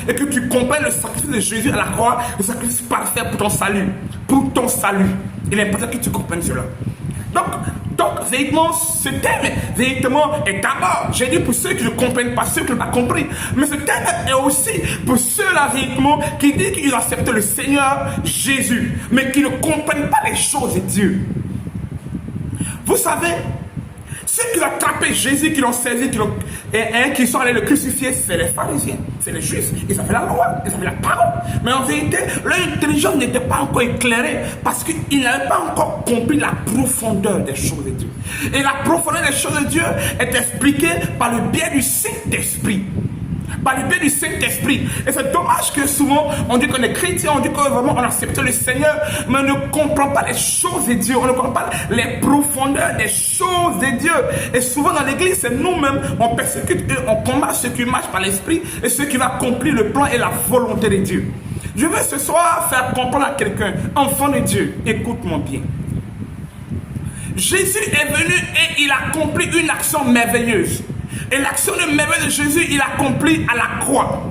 et que tu comprennes le sacrifice de Jésus à la croix, le sacrifice parfait pour ton salut. Pour ton salut. Il est important que tu comprennes cela. Donc, véritablement, ce thème, véritablement, est d'abord, j'ai dit pour ceux qui ne comprennent pas, ceux qui n'ont pas compris, mais ce thème est aussi pour ceux-là, véritablement, qui disent qu'ils acceptent le Seigneur Jésus, mais qui ne comprennent pas les choses de Dieu. Vous savez, ceux qui ont attrapé Jésus, qui l'ont saisi, qui sont allés le crucifier, c'est les pharisiens, c'est les juifs. Ils avaient la loi, ils avaient la parole. Mais en vérité, leur intelligence n'était pas encore éclairée parce qu'ils n'avaient pas encore compris la profondeur des choses de Dieu. Et la profondeur des choses de Dieu est expliquée par le biais du Saint-Esprit. Par le biais du Saint-Esprit. Et c'est dommage que souvent, on dit qu'on est chrétien, on dit que vraiment on accepte le Seigneur, mais on ne comprend pas les choses de Dieu, on ne comprend pas les profondeurs des choses de Dieu. Et souvent dans l'église, c'est nous-mêmes, on persécute et on combat ceux qui marchent par l'Esprit et ceux qui vont accomplir le plan et la volonté de Dieu. Je veux ce soir faire comprendre à quelqu'un, enfant de Dieu, écoute-moi bien. Jésus est venu et il a accompli une action merveilleuse. Et l'action de merveille de Jésus, il accomplit à la croix.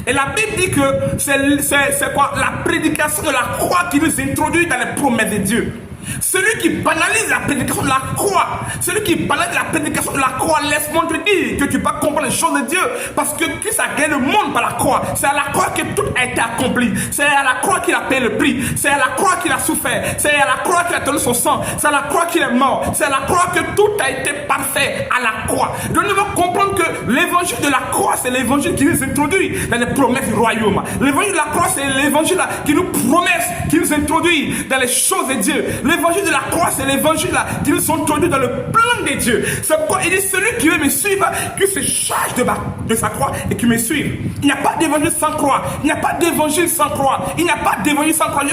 Et la Bible dit que c'est quoi? La prédication de la croix qui nous introduit dans les promesses de Dieu. Celui qui banalise la prédication de la croix, celui qui banalise la prédication de la croix, laisse-moi te dire que tu peux comprendre les choses de Dieu. Parce que Christ a gagné le monde par la croix. C'est à la croix que tout a été accompli. C'est à la croix qu'il a payé le prix. C'est à la croix qu'il a souffert. C'est à la croix qu'il a donné son sang. C'est à la croix qu'il est mort. C'est à la croix que tout a été parfait à la croix. Donc nous devons comprendre que l'évangile de la croix, c'est l'évangile qui nous introduit dans les promesses du royaume. L'évangile de la croix, c'est l'évangile qui nous promet, qui nous introduit dans les choses de Dieu. L'évangile de la croix, c'est l'évangile qui nous introduit dans le plan de Dieu. C'est pourquoi il dit celui qui veut me suivre, qui se charge de sa croix et qui me suive. Il n'y a pas d'évangile sans croix. Il n'y a pas d'évangile sans croix. Il n'y a pas d'évangile sans croix.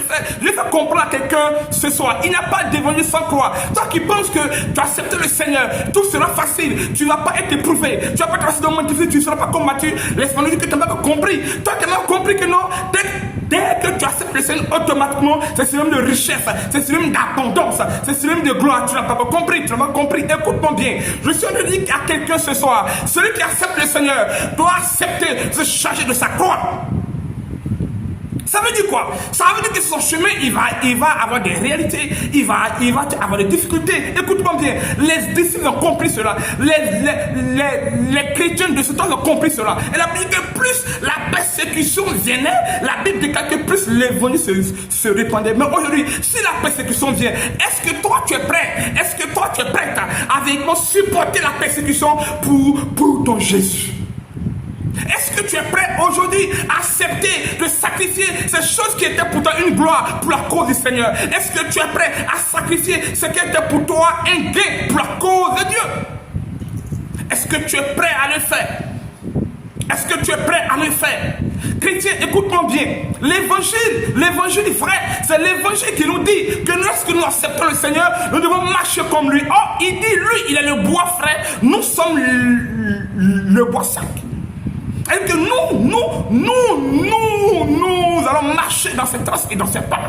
Je vais faire comprendre à quelqu'un ce soir. Il n'y a pas d'évangile sans croix. Toi qui penses que tu acceptes le Seigneur, tout sera facile. Tu ne vas pas être éprouvé. Tu ne vas pas traverser dans le monde difficile. Tu ne seras pas combattu. Laisse-moi dire que tu n'as pas compris. Toi qui n'as pas compris que non, dès que tu acceptes le Seigneur, automatiquement, c'est synonyme de richesse, c'est synonyme d'abondance, c'est synonyme de gloire. Tu n'as pas compris, tu n'as pas compris. Écoute-moi bien. Je suis en train de dire à quelqu'un ce soir, celui qui accepte le Seigneur doit accepter de se charger de sa croix. Ça veut dire quoi? Ça veut dire que son chemin, il va avoir des réalités, il va avoir des difficultés. Écoute-moi bien, les disciples ont compris cela, les chrétiens de ce temps ont compris cela. Et la Bible dit que plus la persécution venait, la Bible déclare que plus l'évangile se répandait. Mais aujourd'hui, si la persécution vient, est-ce que toi tu es prêt? Est-ce que toi tu es prête à véritablement supporter la persécution pour ton Jésus? Est-ce que tu es prêt aujourd'hui à accepter de sacrifier ces choses qui étaient pour toi une gloire pour la cause du Seigneur? Est-ce que tu es prêt à sacrifier ce qui était pour toi un gain pour la cause de Dieu? Est-ce que tu es prêt à le faire? Est-ce que tu es prêt à le faire? Chrétien, écoute-moi bien. L'évangile vrai, c'est l'évangile qui nous dit que lorsque nous acceptons le Seigneur, nous devons marcher comme lui. Oh, il dit, lui, il est le bois frais, nous sommes le bois sec. Et que nous allons marcher dans ses traces et dans ses pas.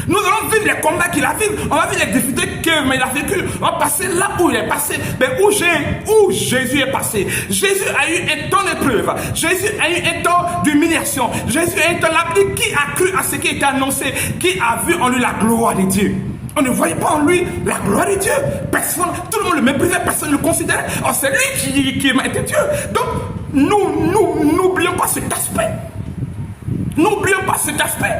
Nous allons vivre les combats qu'il a vécu. On va vivre les difficultés qu'il a vécu. On va passer là où il est passé. Mais où Jésus est passé. Jésus a eu un temps d'épreuve. Jésus a eu un temps d'humiliation. Jésus a eu un temps là. Qui a cru à ce qui était annoncé? Qui a vu en lui la gloire de Dieu? On ne voyait pas en lui la gloire de Dieu. Personne, tout le monde le méprisait, personne ne le considérait. Oh, c'est lui qui était Dieu. Donc, n'oublions pas cet aspect. N'oublions pas cet aspect.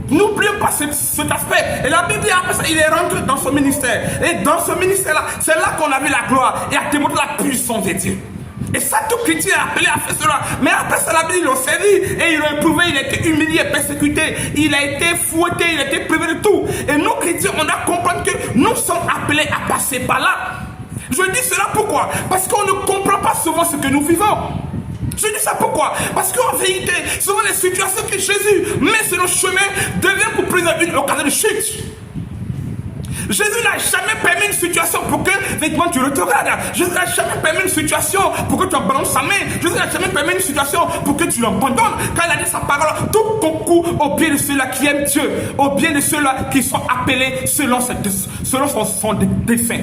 N'oublions pas cet aspect. Et la Bible dit après ça, il est rentré dans son ministère. Et dans ce ministère-là, c'est là qu'on a vu la gloire et a démontré la puissance de Dieu. Et ça, tout chrétien est appelé à faire cela. Mais après ça, la Bible, ils l'ont servi et ils l'ont éprouvé. Il a été humilié, persécuté. Il a été fouetté, il a été privé de tout. Et nous, chrétiens, on doit comprendre que nous sommes appelés à passer par là. Je dis cela pourquoi? Parce qu'on ne comprend pas souvent ce que nous vivons. Je dis ça pourquoi? Parce qu'en vérité, souvent les situations que Jésus met sur nos chemins deviennent pour présenter une occasion de chute. Jésus n'a jamais permis une situation pour que vêtement tu retrogrades. Jésus n'a jamais permis une situation pour que tu abandonnes sa main. Jésus n'a jamais permis une situation pour que tu l'abandonnes. Quand il a dit sa parole, tout concourt au bien de ceux-là qui aiment Dieu, au bien de ceux-là qui sont appelés selon son dessein.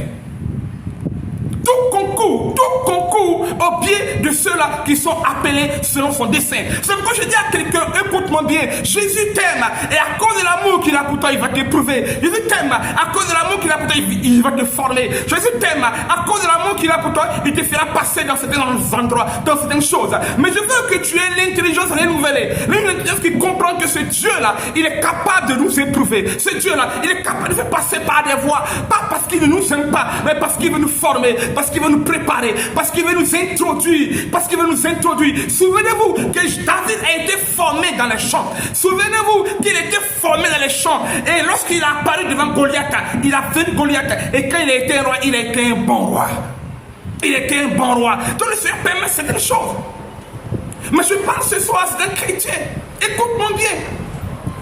Tout concourt debout au pied de ceux-là qui sont appelés selon son dessein. C'est pourquoi je dis à quelqu'un, écoute-moi bien, Jésus t'aime et à cause de l'amour qu'il a pour toi, il va t'éprouver. Jésus t'aime à cause de l'amour qu'il a pour toi, il va te former. Jésus t'aime à cause de l'amour qu'il a pour toi, il te fera passer dans certains endroits, dans certaines choses. Mais je veux que tu aies l'intelligence renouvelée, l'intelligence qui comprend que ce Dieu-là, il est capable de nous éprouver. Ce Dieu-là, il est capable de faire passer par des voies, pas parce qu'il ne nous aime pas, mais parce qu'il veut nous former, parce qu'il veut nous préparer, parce qu'il veut nous introduire, parce qu'il veut nous introduire. Souvenez-vous que David a été formé dans les champs. Souvenez-vous qu'il était formé dans les champs. Et lorsqu'il a apparu devant Goliath, il a vaincu Goliath. Et quand il a été un roi, il a été un bon roi. Il était un bon roi. Donc le Seigneur permet certaines choses. Mais je parle ce soir à des chrétiens. Écoute-moi bien.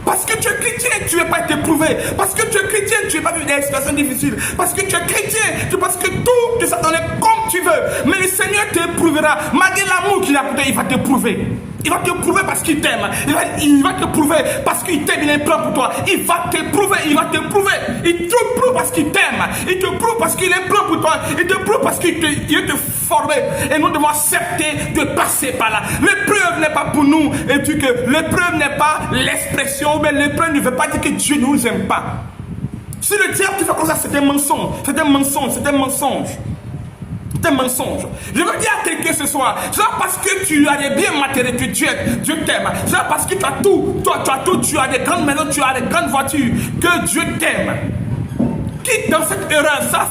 Parce que tu es chrétien, tu ne vas pas être éprouvé. Parce que tu es chrétien, tu n'as pas vu des situations difficiles. Parce que tu es chrétien, tu penses que tout te s'attendait comme tu veux. Mais le Seigneur t'éprouvera. Malgré l'amour qu'il a pour toi, il va t'éprouver. Il va te prouver parce qu'il t'aime. Il va te prouver parce qu'il t'aime. Il a un plan pour toi. Il va t'éprouver. Il va te prouver. Il te prouve parce qu'il t'aime. Il te prouve parce qu'il a un plan pour toi. Il te prouve parce qu'il veut te former. Et nous devons accepter de passer par là. L'épreuve n'est pas pour nous. Et tu que l'épreuve n'est pas l'expression. Mais l'épreuve ne veut pas dire que Dieu ne nous aime pas. Si le diable te fait comme ça, c'est un mensonge. C'est un mensonge. C'est un mensonge. C'est un mensonge. Je veux dire à quelqu'un ce soir, c'est pas parce que tu as des biens matériels que Dieu t'aime. C'est pas parce que tu as tout. Toi, tu as tout. Tu as des grandes maisons, tu as des grandes voitures que Dieu t'aime. Quitte dans cette erreur. Ça,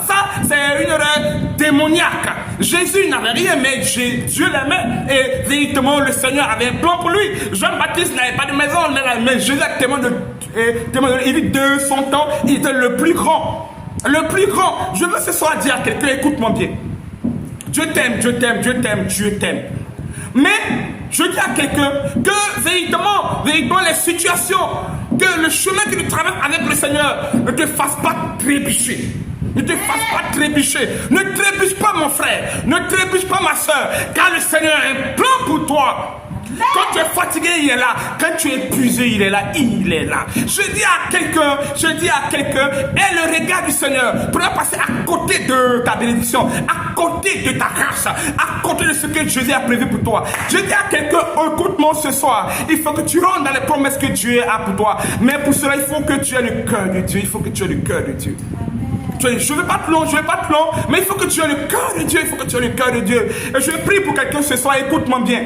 c'est une erreur démoniaque. Jésus n'avait rien, mais Dieu l'aimait. Et véritablement, le Seigneur avait un plan pour lui. Jean-Baptiste n'avait pas de maison, mais Jésus a témoigné il dit de son temps, il était le plus grand. Le plus grand. Je veux ce soir dire à quelqu'un, écoute-moi bien. Dieu t'aime, Dieu t'aime, Dieu t'aime, Dieu t'aime. Mais je dis à quelqu'un que véritablement les situations, que le chemin que tu traverses avec le Seigneur ne te fasse pas trébucher. Ne te fasse pas trébucher. Ne trébuche pas mon frère. Ne trébuche pas ma soeur. Car le Seigneur a un plan pour toi. Quand tu es fatigué, il est là. Quand tu es épuisé, il est là. Il est là. Je dis à quelqu'un, aie le regard du Seigneur pour ne passer à côté de ta bénédiction, à côté de ta grâce, à côté de ce que Jésus a prévu pour toi. Je dis à quelqu'un, écoute-moi ce soir, il faut que tu rentres dans les promesses que Dieu a pour toi. Mais pour cela, il faut que tu aies le cœur de Dieu. Il faut que tu aies le cœur de Dieu. Je ne vais pas te long, mais il faut que tu aies le cœur de Dieu. Il faut que tu aies le cœur de Dieu. Et je prie pour quelqu'un ce soir, écoute-moi bien.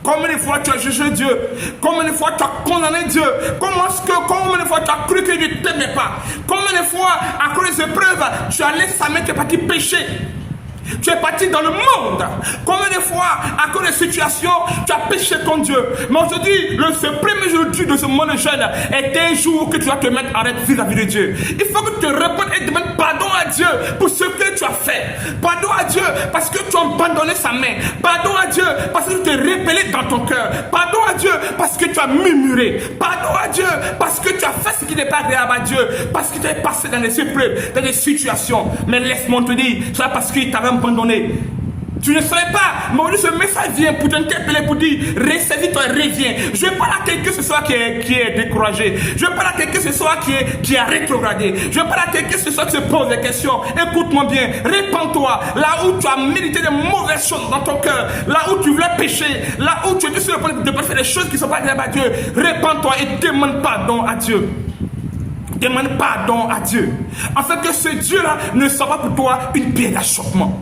Combien de fois tu as jugé Dieu? Combien de fois tu as condamné Dieu? Combien de fois tu as cru que Dieu ne t'aimait pas? Combien de fois, à cause des épreuves, tu as laissé sa main, tu es parti pécher? Tu es parti dans le monde. Combien de fois, à cause des situations, tu as péché contre Dieu? Mais aujourd'hui, ce premier jour de ce monde jeune est un jour que tu vas te mettre en règle vis-à-vis de Dieu. Il faut que tu te répondes et demandes pardon à Dieu pour ce que tu as fait. Pardon à Dieu parce que tu as abandonné sa main. Pardon à Dieu parce que tu t'es rébellé dans ton cœur. Pardon à Dieu parce que tu as murmuré. Pardon à Dieu parce que tu as fait ce qui n'est pas agréable à Dieu. Parce que tu es passé dans des épreuves, dans des situations. Mais laisse-moi te dire, c'est parce qu'il t'avait abandonné. Tu ne savais pas, mais aujourd'hui ce message vient pour t'interpeller, pour dire ressaisis-toi et reviens. Je parle à quelqu'un ce soir qui est découragé. Je parle à quelqu'un ce soir qui a rétrogradé. Je parle à quelqu'un ce soir qui se pose des questions. Écoute-moi bien, répands-toi. Là où tu as médité de mauvaises choses dans ton cœur, là où tu voulais pécher, là où tu étais sur le point de faire des choses qui ne sont pas agréables à Dieu, répands-toi et demande pardon à Dieu. Demande pardon à Dieu. Afin que ce Dieu-là ne soit pas pour toi une pierre d'achoppement.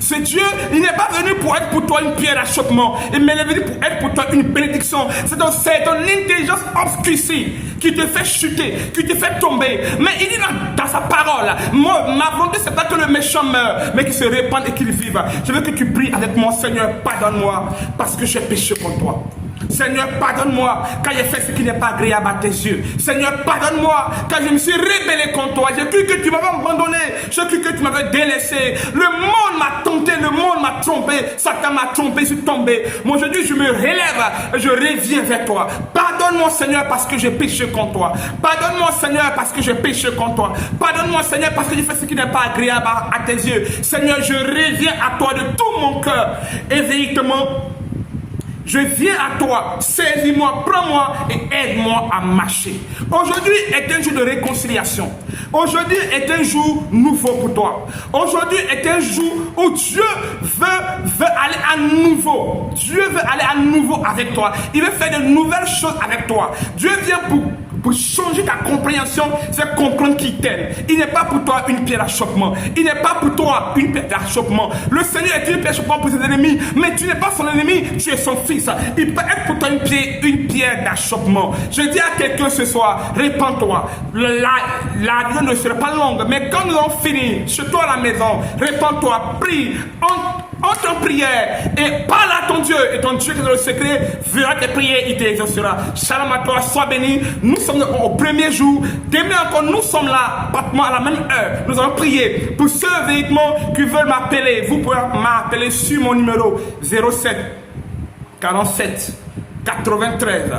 Ce Dieu, il n'est pas venu pour être pour toi une pierre d'achoppement, mais il est venu pour être pour toi une bénédiction. C'est ton intelligence obscurcie qui te fait chuter, qui te fait tomber. Mais il dit dans sa parole, ma volonté, c'est pas que le méchant meure, mais qu'il se répande et qu'il vive. Je veux que tu pries avec moi, Seigneur, pardonne-moi parce que j'ai péché contre toi. Seigneur, pardonne-moi quand j'ai fait ce qui n'est pas agréable à tes yeux. Seigneur, pardonne-moi quand je me suis rébellé contre toi. J'ai cru que tu m'avais abandonné. J'ai cru que tu m'avais délaissé. Le monde m'a tenté, le monde m'a trompé. Satan m'a trompé, je suis tombé. Moi, aujourd'hui, je me relève et je reviens vers toi. Pardonne-moi, Seigneur, parce que j'ai péché contre toi. Pardonne-moi, Seigneur, parce que j'ai péché contre toi. Pardonne-moi, Seigneur, parce que j'ai fait ce qui n'est pas agréable à tes yeux. Seigneur, je reviens à toi de tout mon cœur. Et véritablement, Je viens à toi, saisis-moi, prends-moi et aide-moi à marcher. Aujourd'hui est un jour de réconciliation. Aujourd'hui est un jour nouveau pour toi. Aujourd'hui est un jour où Dieu veut aller à nouveau. Dieu veut aller à nouveau avec toi. Il veut faire de nouvelles choses avec toi. Dieu vient pour changer ta compréhension, c'est comprendre qu'il t'aime. Il n'est pas pour toi une pierre d'achoppement. Il n'est pas pour toi une pierre d'achoppement. Le Seigneur est une pierre d'achoppement pour ses ennemis, mais tu n'es pas son ennemi, tu es son fils. Il peut être pour toi une pierre d'achoppement. Je dis à quelqu'un ce soir, répands-toi. La vie ne sera pas longue, mais quand nous allons finir, chez toi à la maison, répands-toi, prie, entre en prière et parle à ton Dieu, et ton Dieu qui est dans le secret verra tes prières, il t'exaucera. Shalom à toi, sois béni. Nous sommes au premier jour. Demain encore, nous sommes là, pratiquement à la même heure. Nous allons prier pour ceux véritablement qui veulent m'appeler. Vous pouvez m'appeler sur mon numéro 07 47 93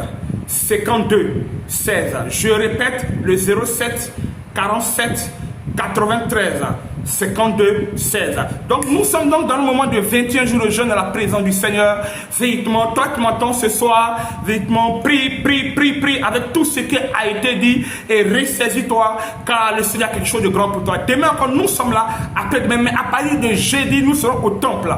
52 16. Je répète, le 07 47 93 52 16. Donc nous sommes donc dans le moment de 21 jours de jeûne à la présence du Seigneur. Véritablement, toi qui m'entends ce soir, véritablement, prie avec tout ce qui a été dit et ressaisis-toi, car le Seigneur a quelque chose de grand pour toi. Demain encore, nous sommes là, après-demain, mais à partir de jeudi, nous serons au temple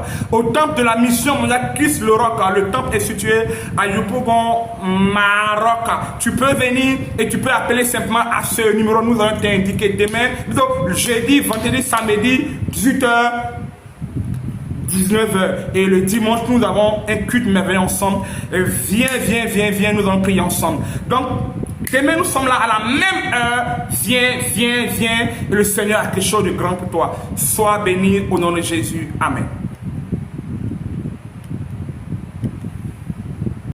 de la mission mondiale Christ le Roc. Le temple est situé à Yopougon, Maroc. Tu peux venir et tu peux appeler simplement à ce numéro, nous allons t'indiquer demain, donc jeudi, vendredi, samedi, 18h, 19h. Et le dimanche, nous avons un culte merveilleux ensemble. Et viens, nous allons prier ensemble. Donc, demain, nous sommes là à la même heure. Viens. Et le Seigneur a quelque chose de grand pour toi. Sois béni au nom de Jésus. Amen.